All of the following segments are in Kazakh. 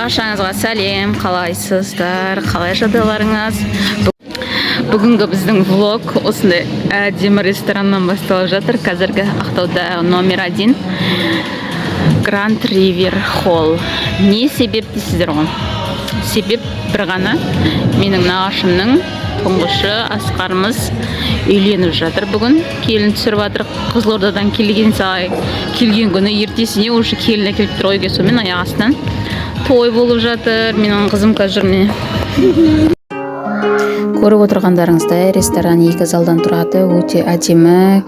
Баршаңызға сәлем, қалайсыздар, қалай жағдайларыңыз? Бүгінгі біздің влог осындай әдемі рестораннан басталып жатыр. Қазіргі Ақтауда номер 1 Grand River Hall. Не себеп дейсіздер ғой? Себеп бір ғана, менің нағашымның тұңғышы Асқарымыз үйленіп жатыр бүгін. Келін түсіріп жатыр. Қызылордадан келген күні ертесіне уже келін әкеліп тұр ғой, сонымен аяқ астынан той болып жатыр. Менің қызым қазір міне. Көріп отырғандарыңыздай, ресторан 2 залдан тұрады. Өте әдемі,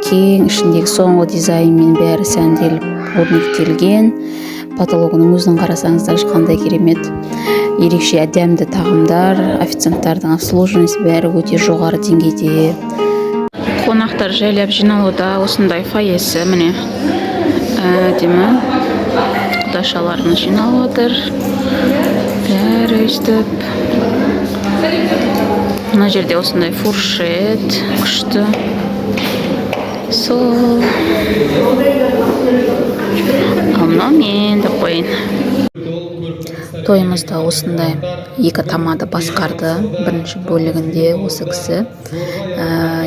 кең, ішіндегі соңғы дизайнмен бәрі сәнделіп, орнықтелген. Потологының өзін қарасаңыздар, қандай керемет. Ерекше әдемді тағамдар, официанттардың обслуживаниясы бәрі өте жоғары деңгейде. Қонақтар жайлап жиналуда, осындай фойесі міне әдемі. Құдашаларымыз жиналып отыр. Бәрі өстіп. Мына жерде осындай фуршет, күшті. Сол. Ал мынау мен деп қойын. Тойымызда осындай 2 тамада басқарды. Бірінші бөлігінде осы кісі,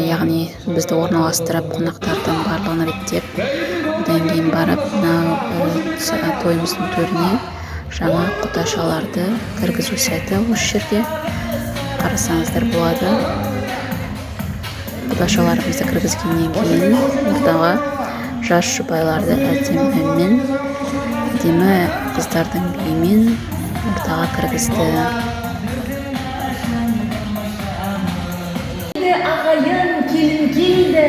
яғни бізді орналастырып, қонақтардың барлығын реттеп, одан кейін барып, тойымыздың төріне жаңа құдашаларды кіргізу сәті осы жерде. Қарасаңыздар болады. Құдашаларымызды кіргізгеннен кейін ортаға жас жұбайларды әдемі әнмен, әдемі қыздардың биімен ортаға кіргізді. Ағайын келін келді,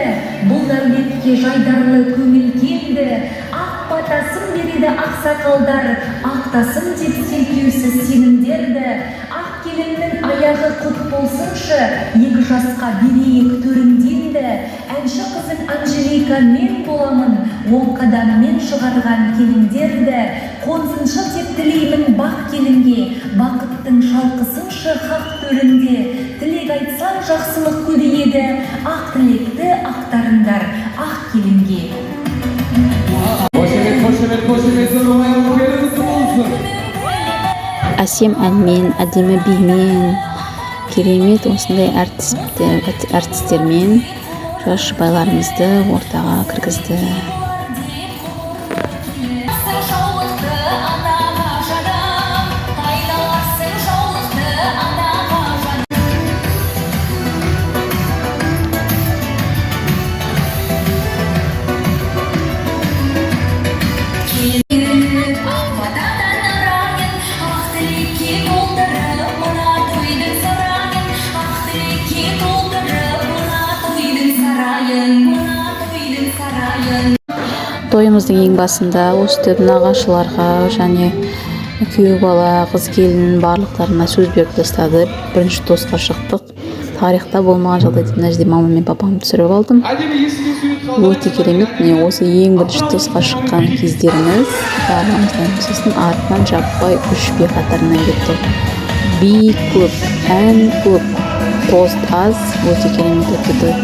бұл дәулетке жайдарлы көңіл келді. Ақ батасын береді ақсақалдар, ақтасын деп селкеусіз сенімдерді. Ақ келіннің аяғы құт болсыншы, 2 жасқа берейік төрінденді. Әнші қызын Анжелика мен боламын, оң қадаммен шығарған келіндерді. Қонсыншы деп тілеймін бақ келінге, бақыттың шалқысыншы хақ төрінде. Тілек айтсаң жақсылық көбейеді, ақ тілекті ақтарыңдар ақ келінге. Әсем әнмен, әдемі бимен, керемет осындай әртістермен жас жұбайларымызды ортаға кіргізді. Тойымыздың ең басында өстіп нағашыларға және күйеу бала, қыз келін барлықтарына сөз беріп тастады. Бірінші тосқа шықтық. Тарихта болмаған жағдайда мына жерде мама мен папамды түсіріп алдым. Өте керемет. Міне осы ең бірінші тосқа шыққан кездеріміз барлығымыздың артынан жаппай 3 би қатарынан кетті. Би көп, ән көп, тост аз, өте керемет өтті той.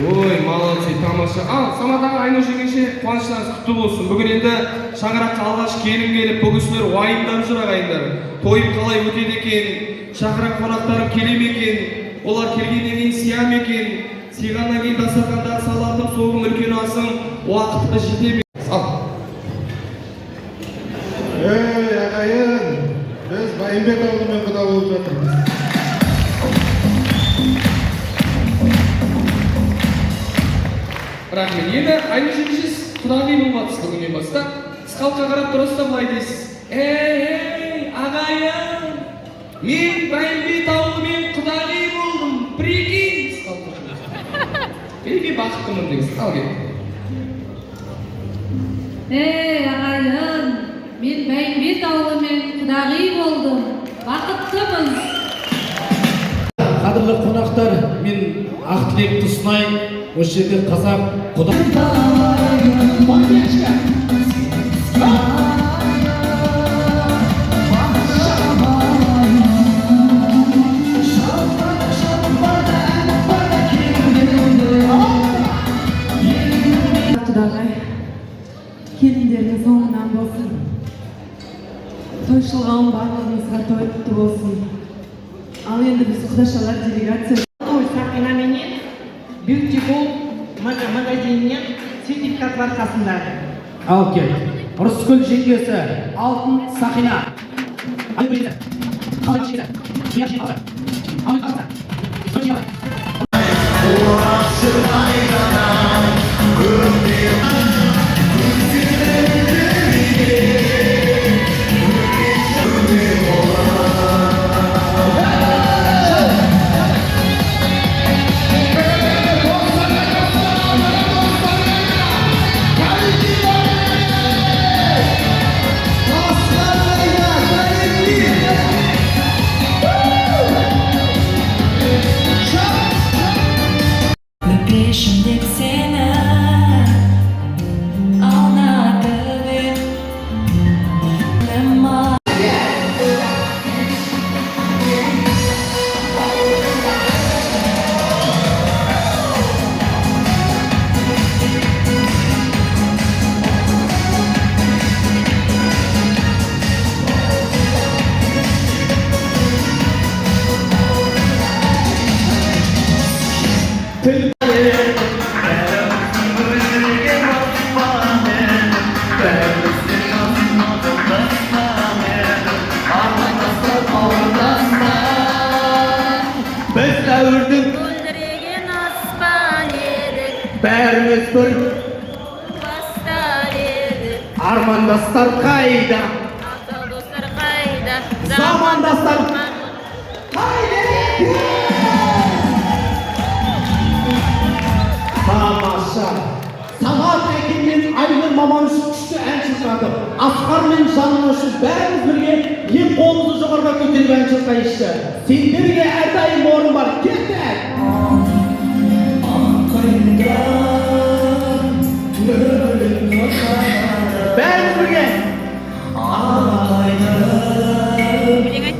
Ой, молодцы, тамаша. Саматаға Айнұр жеңеше қуаныштарыңыз құтты болсын. Бүгін енді шаңыраққа алғаш келін келіп, бұл кісілер уайымдап жүр ағайындар. Тойым қалай өтеді екен, шақырған қонақтарым келе ме екен, олар келгеннен кейін сия ме екен, сыйғаннан кейін дастархандағы салатым, соғым, үлкен асым уақытқа жете ме? Ей, ағайын, біз Байымбет ауылымен құда болып жатырмыз. Рахмет. Енді Айнұр жеңешесі құдағи болмадыңыз бүгіннен бастап. Сіз халыққа қарап тұрасыз да былай дейсіз. ағайын, мен Байымбет ауылымен құдағи болдым, прикинь. Мен бақыттымын деңіз, ал кет. Ағайын, мен Байымбет ауылымен құдағи болдым, бақыттымын. Қадірлі қонақтар, мен Ақтілекті ұсынайын. Осы жерде қазақ құда. Құдағай, келіндеріңіз оңынан болсын. Тойшылған барлығыңызға той құтты болсын. Ал енді біз құдашалар делегация. Той сақинаменен бьютибол магазинінен сертификат арқасында. Ал кел. Рыскүл жеңгесі, алтын сақина. Öpeşim dep seni ağladım ama Biz dәуірдің Бүлдіреген аспан едік, бәріміз бір бастар едік, армандастар қайда? ақыл достар қайда, Замандастар тамаша. Самат Әкем мен Айнұр маман үшін күшті ән шырқады. Асқар мен Жанна үшін бәріміз бірге ең қолымызды жоғарыға көтеріп ән шырқайықшы. Сендерге әрдайым орын бар. Кеттік! Бәріміз бірге.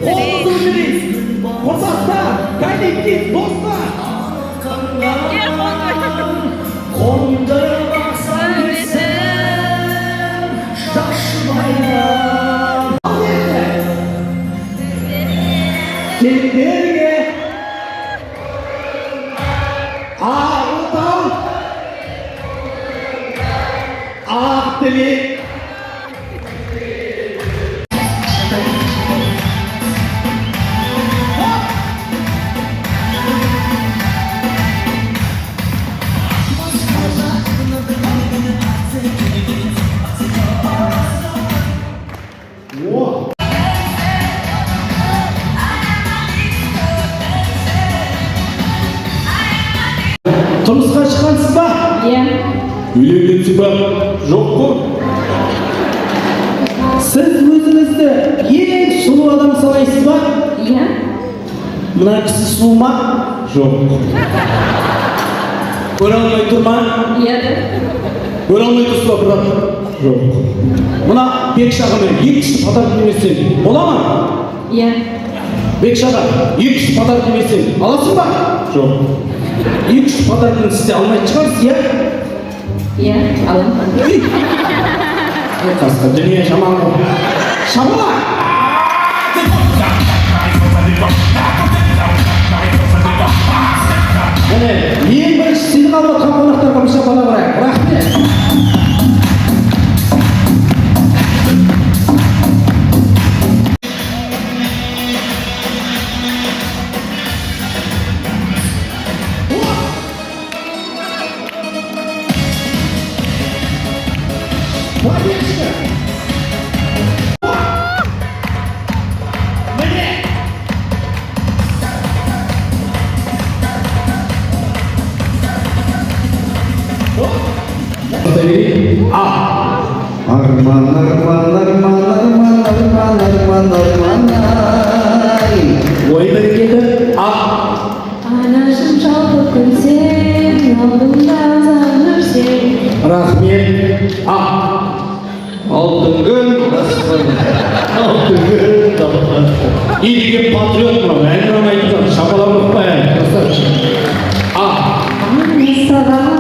Қолымызды өтерейік. Құрсақтар, коллектив, достар. Sendiriye Ağrıdan Akdili Тұрмысқа шыққансыз ба? Иә. Үйленгенсіз ба? Жоқ қой. Сіз өзіңізді ең сұлу адам санайсыз ба? Иә. Мына кісі сұлу ма? Жоқ. Көре алмай тұр ма? Иә. Көре алмай тұрсыз ба, брат? Жоқ. Мына Бекшағамен екі-үш подарок берсең, бола ма? Иә. Бекшаға екі-үш подарок берсең, аласың ба? Жоқ. Екі-үш подарокын сізде алмайтын шығарсыз, иә? Иә, аламын. Қасқа дүние жаман ғой. Шамала! Міне, ең бірінші сыйлық алып отқан қонақтарға бір шапалақ ұрайық. Рахмет! берейін. Арман, арман, арман, арман, арман, арман, арман, ай. Ой бергені. Анашым жалпы күнсең, алдымда занырсең. Рахмет. Алтын күн дастан. Алтын күн дастан. Иdige патриот мына, әнұран айтып, шапалап ұқпай. Аңсаған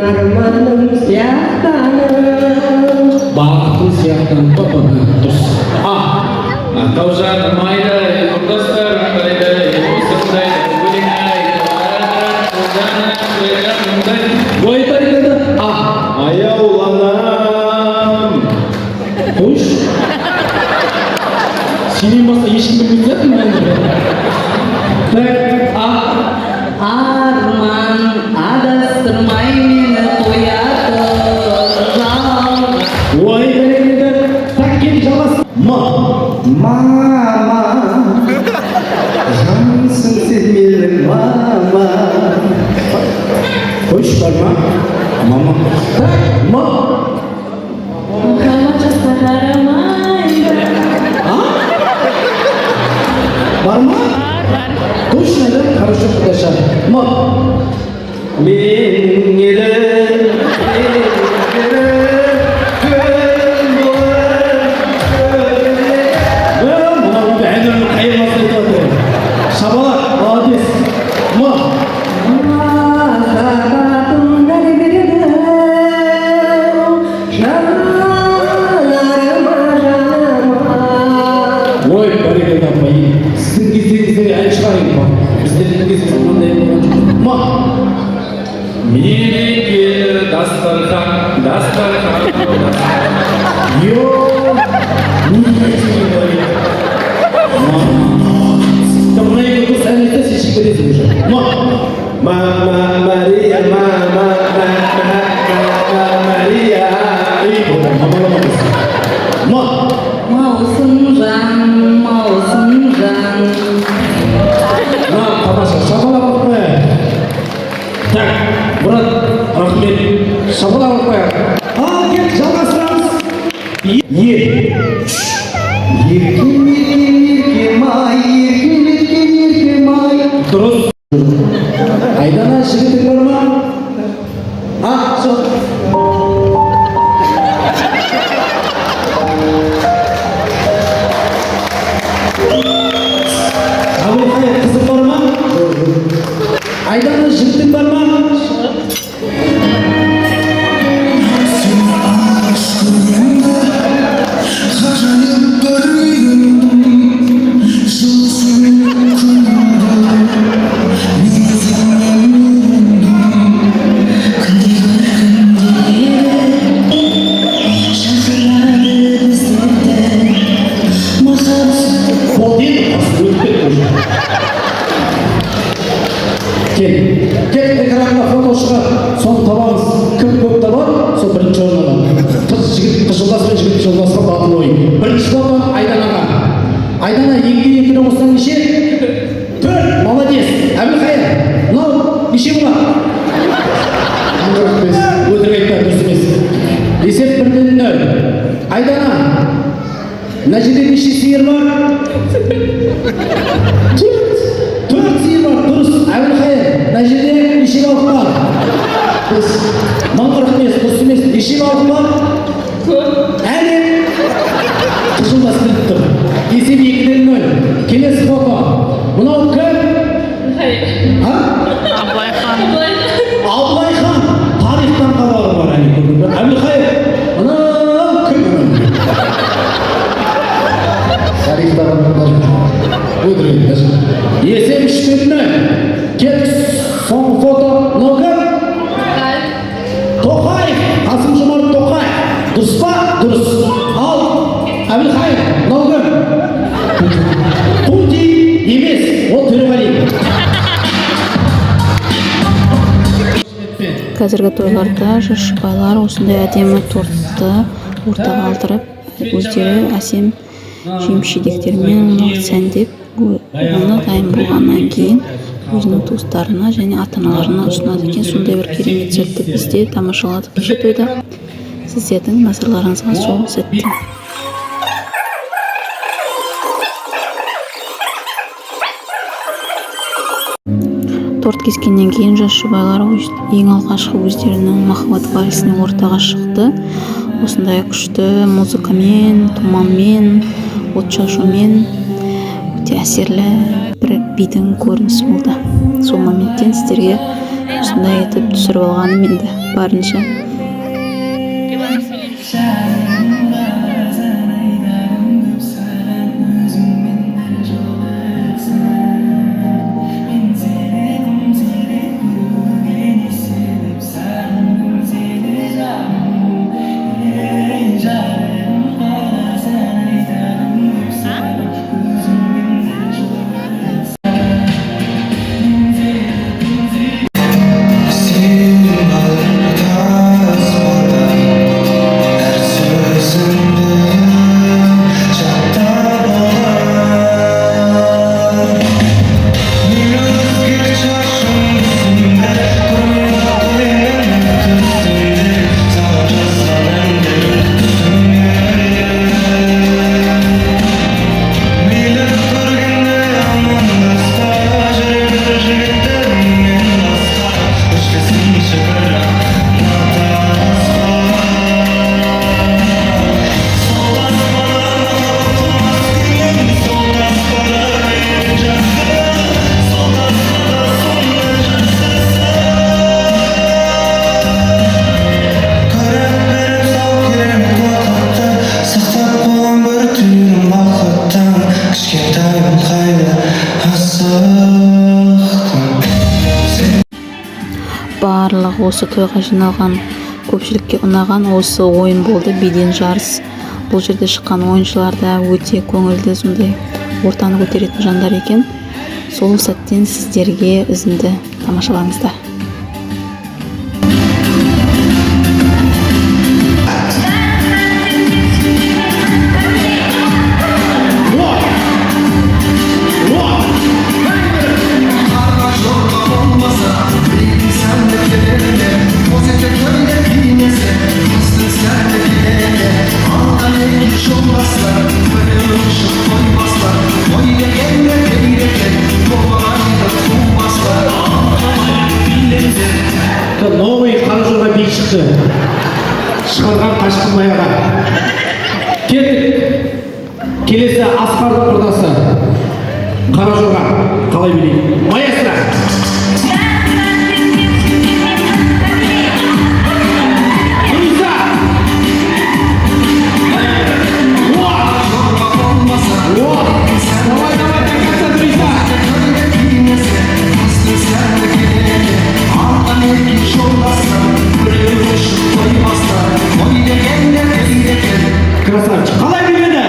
арманым сияқтаным. Бақытым сияқтанып папаны дұрыс. Таужан майдай, құрдастар майдай, осындай өлең айдай. Ой бергені. Аяуланам. Қойш. Сенен басқа ешкім білмейтін Арман адастырмай мені қоятын. Ой бергені. Так кел жалғас. Мама, жансың сен менің мама. Қойш барма. Мама. Так, Махаббат жасқа қарамайды. Барма? Точно, да? Хорошо, хорошо. Менің елім, Махаббатым бердім, жанарыма, жаныма. Ой, бәрекелді апай. Сіздің кездеріңізде ән шығарайын. Біздердің кездеріңізде мынандай болған. Мерекелі дастархан, дастархан. Йо, не хотели говорить. Там на его сами все шикарезы уже. Мама Мария, мама, мама Мария. Маусымжан, маусымжан. Тамаша, шапалап қояйық. Так, Мұрат, рахмет. Шапалап қояйық. Кет, жалғастырамыз. Дұрыс. Айдана жігітің бар ма? Жоқ. Әбілқайыр қызың бар ма? Айдана жігітің бар ма? Кел, экранға фото шығар, соны табамыз. Кім көп табар, сол бірінші орын алады. Қыз жігіт, қыз жолдасымен жігіт жолдасқа батыл ой. Бірінші фото Айданаға. Айдана еңбек осыдан неше? 4, молодец. Әбілқайыр, мынау неше болады? 45. Өтірік айтпа, дұрыс емес. Есеп 1-0. Айдана, мына жерде неше сиыр бар? 4 сиыр бар, дұрыс. Әбілқайыр, мына жерде неше балық бар? 1045, дұрыс емес. Неше балық бар? Әне, қыжылдас біліп тұр. Есеп 2-0. Келесі фото. Мынау кім? Абылайхан. Тарихтан хабары бар. Әбілқайыр, мынау кім? Тарихтан өтірік. Есеп 3-0. Кет, соңғы фото. Мынау кім? Тоқаев. Қасым-Жомарт Тоқаев. Дұрыс па? Дұрыс. Ал, Әбілқайыр, мынау кім? Пути емес, ол Төреғали. Қазіргі тойларда жыршыбайлар осындай әдемі тортты ортаға алдырып, өздері әсем жеміс-жидектермен сәндеп, оны дайын болғаннан кейін өзінің туыстарына және ата-аналарына ұсынады екен. Сондай бір керемет сәтті біз де тамашаладық кеше тойда. Сіздердің назарларыңызға сол сәтте. Торт кескеннен кейін жас жұбайлар ең алғашқы өздерінің махаббат вальсіне ортаға шықты. Осындай күшті музыкамен, тұманмен, отшашумен өте әсерлі бір бидің көрінісі болды. Сол моменттен сіздерге осындай етіп түсіріп алғаным енді барынша. Барлық осы тойға жиналған көпшілікке ұнаған осы ойын болды, биден жарыс. Бұл жерде шыққан ойыншылар да өте көңілді, сондай ортаны көтеретін жандар екен. Сол сәттен сіздерге үзінді тамашалаңыздар. Новый Қаражорға би шықты. Шығарған қашқын маяға. Кеттік. Келесі Асқардың құрдасы. Қаражорға қалай билейді? Маэстро. Красавчик. Қалай биледі?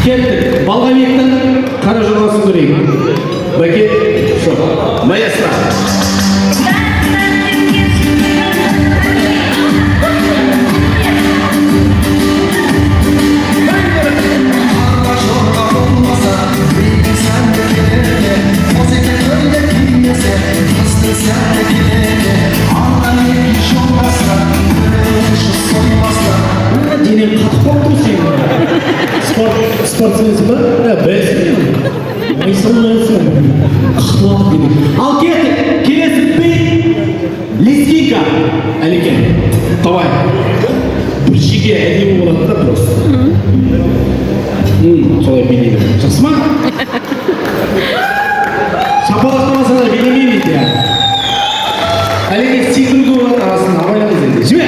Кеттік. Балғабектің Қаражорғасын көрейік. Бәке, шо, маэстро. Денең қатып қалып тұр сенің. Спортсменсің ба? Бәсің. Майсылмайсың. Қатып дедің. Ал кеттік. Келесі би Лискинка. Әлекен. Давай. Бір жеге әдемі болады да просто. Солай билейді. Жақсы ма? Шапалақтамаса да билемеймін дейді. Әлекен секілді болады арасында. Абайлаңыз енді. Жібе!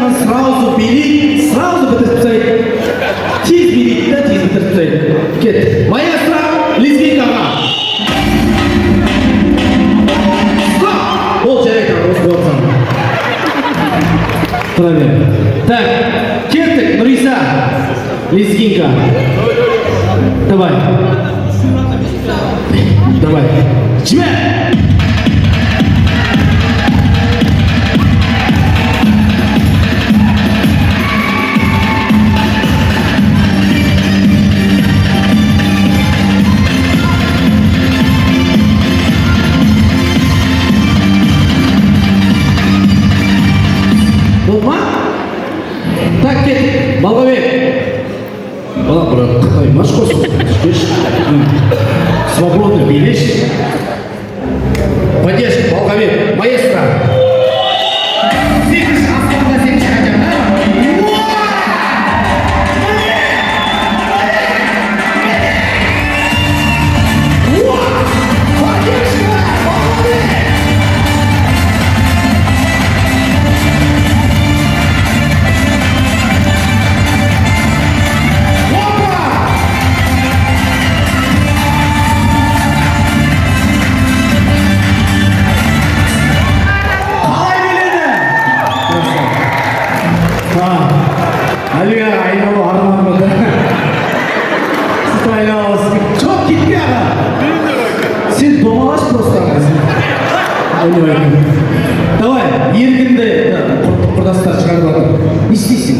поэтому сразу бери, сразу бітіріп тастайды. Тез берейді да, тез бітіріп тастайды. Кет. Маэстро, лезгинкаға. Стоп! Ол жарайды, осы болсам. Тұра бер. Так, кеттік, Нұриса. Лезгинка. Давай. Давай. Жібер! Болма? Так, кет, Балғабек. Бала, брат, қоймаш қосын. Свободно бились. Поддержка, Балғабек, маэстро. Секірші, аспанда секірші қачам, да? Әлігі айналу арманымды. Сіз айналасыз. Жоқ, кетпе аға. Сен домалаш просто аға. Давай, еркінді құрдастар шығарып атыр. Не істейсің?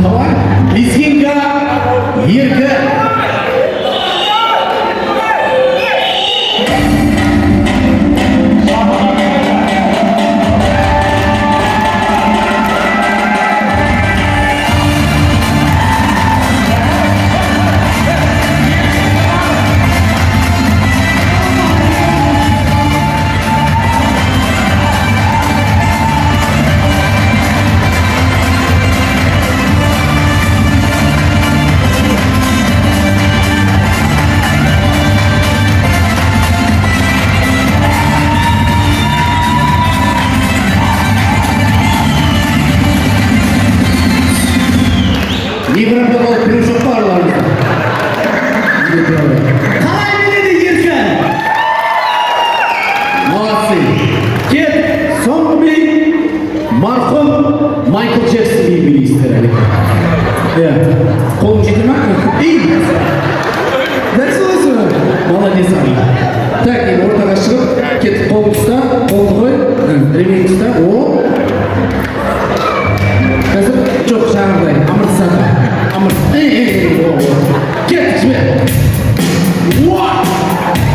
Давай, лезгинка, еркі. Европалық біреу жоқ па араларыңызда? Қалай біледі еркі? Молодцы. Кет, соңғы би марқұм Майкл Джексон би билейсіздер әлі. Қолың жете ма? Дәл солайсың ба? Молодец ағай. Так, енді ортаға шығып, кет, қолың ұста, қолды қой, ремень ұста. О! Қазір жоқ жаңағыдай, амыртсады. Кет, жібер.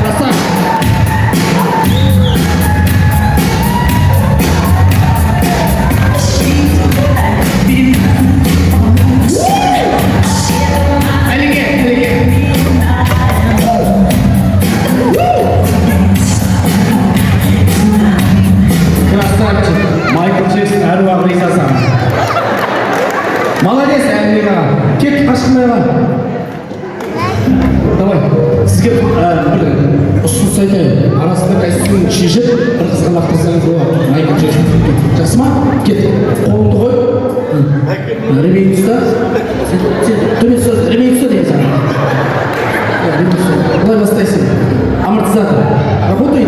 Красавчик. Красавчик. Майкл Джексон әруағы ризасам. Молодец, Әлімбек аға. Кет, қашқымайға. Давай, сізге бір ұсыныс айтайын. Арасында костюмін шешіп, бір қызға лақтырсаңыз болады. Майкл Джексон. Жақсы ма? Кет, қолыңды қой. Ремень ұста. Ремень ұста деген саған. Былай бастайсың. Амортизатор. Работай.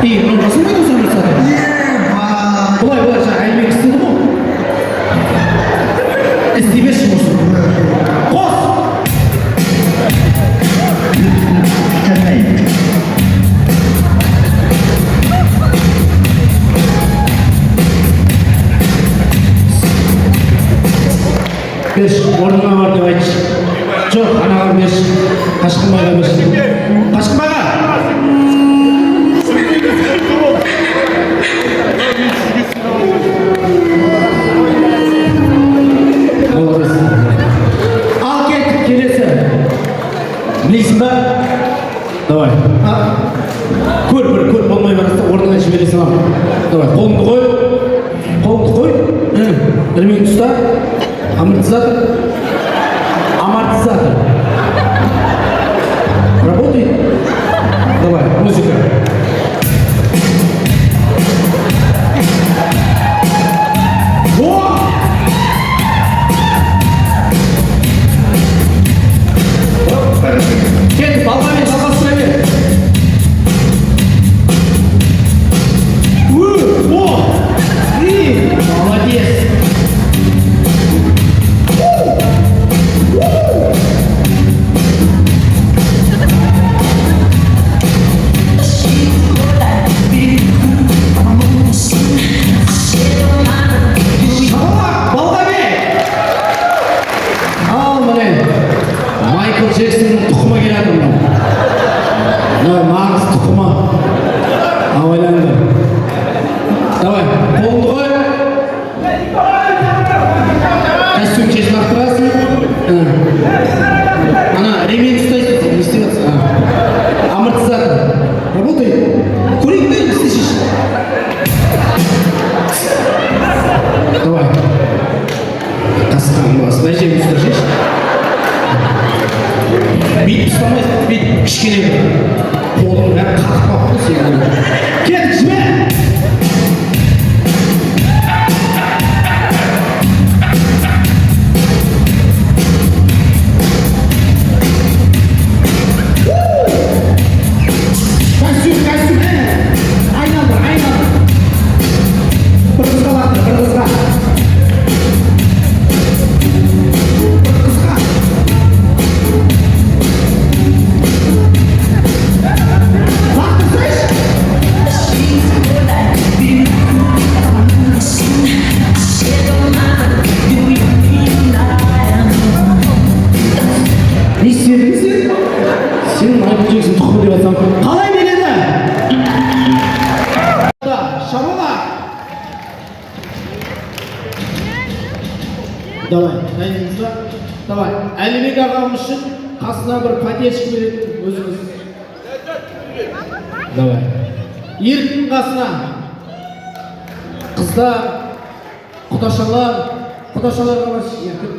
И, мен жасымайды осы амортизатор. Былай, жаңа Әлімбек істеді ғой. Істемеші мұсын. Қос! Беш, орныңа бар деп айтшы. Жоқ, анаға беш. Қашқынбайға беш. Қашқынбайға! Ал кеттік, келесі. Білесің ба? Давай. Көр болмай барасында орнына жібере салам. Давай, қолыңды қой. Ремень ұста. Амортизатор. Работает? Давай, музыка. шеш. Давай. Қасқан бас. Былай жерге ұстап шеш. Бүйтіп ұстамайсың, бүйтіп кішкене қолың бәрі қатып қалыпты сен. Кет, жібер. Костюм. Айналdır. Bir kızga baktır, bir kızga. Ne istedin sen? Senin ayıpacaksın tuğma diye batsam. Kalay beledi. Şabala. Давай, дайынсыздар. Давай. Әлібек ағамыз үшін қасына бір пәтерші береді өзіңіз. Давай. Еркін қасына. Қыздар, құдашалар қамаш еркін.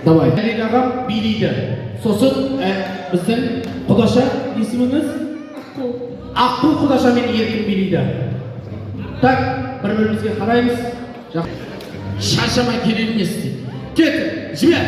Давай. Әлібек ағам билейді. Сосын біздің құдаша есіміңіз? Аққу құдаша мен еркін билейді. Так, бір-бірімізге қараймыз. Шаршамай келетін естейді. Кет, жібер!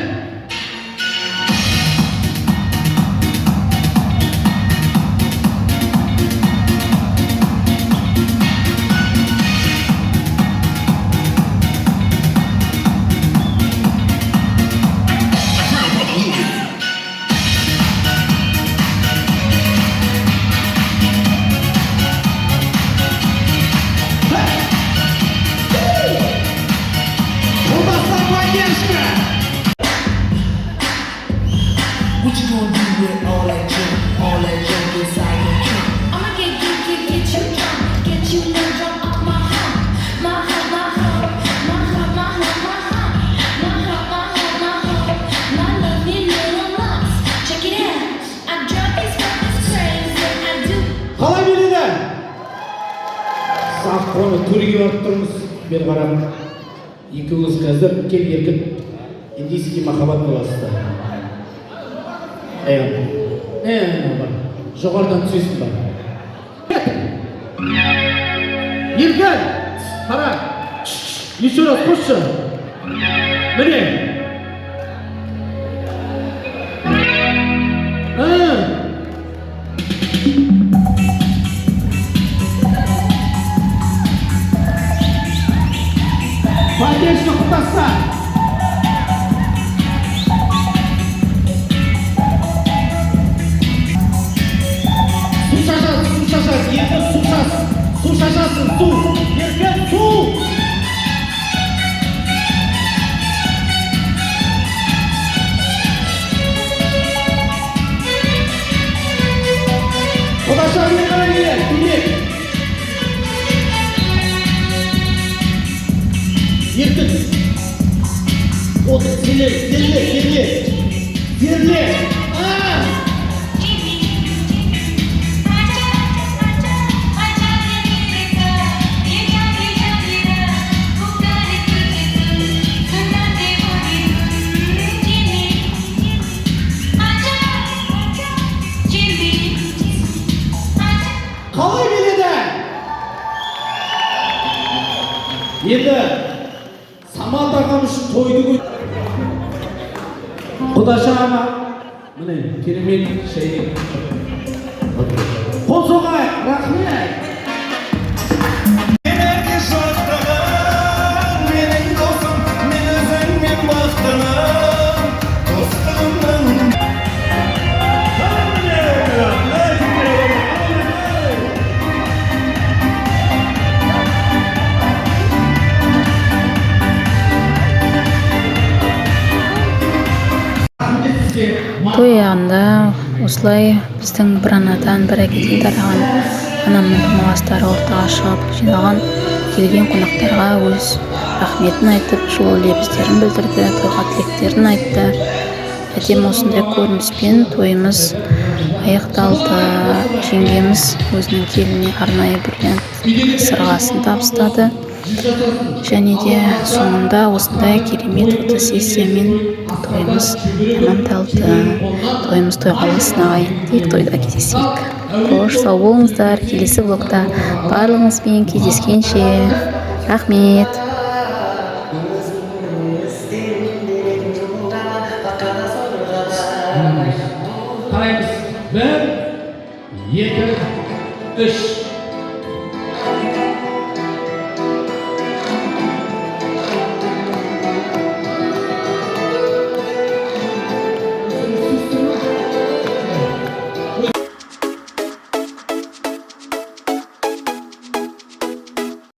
What you gonna do with all that junk inside your trunk? I'ma get you drunk, get you no drunk off my hump, my hump, my hump, my hump, my hump, my hump, my hump, my hump, my hump, my lovely little lumps. Check it out, I drop these fuckers crazy, I do. Қалай биледі? Сақ қоны төрге барып тұрмыз. Бері қарап. Екеуіңіз қазір кел еркін индийский махаббат боласыздар. Бар. Жоғарыдан түсесің бар. Еркін! Қара! Еще раз қосшы! Міне! Пәдешті құттаса! Еркін су шашасың, су! Еркін су! Құдаша еркін келер, билет! Еркін! Отыр, зерле! Қалай келеді? Енді Самат ағам үшін тойды көй. Құдаша ағама міне керемет шәйі. Қол соғайық, рахмет. той аяғында осылай біздің бір анадан бір әкеден тараған анамның тумаластары ортаға шығып жиналған келген қонақтарға өз рахметін айтып, жылы лебіздерін білдірді, тойға тілектерін айтты. Әдемі осындай көрініспен тойымыз аяқталды. Жеңгеміз өзінің келініне арнайы бриллиант сырғасын табыстады. Және де соңында осындай керемет фотосессиямен тойымыз тәмамдалды. Тойымыз тойға болсын ағайын. Тек тойда кездесейік. Қош, сау болыңыздар. Келесі блогта барлығыңызбен кездескенше. Рахмет. Қараймыз. 1, 2, 3.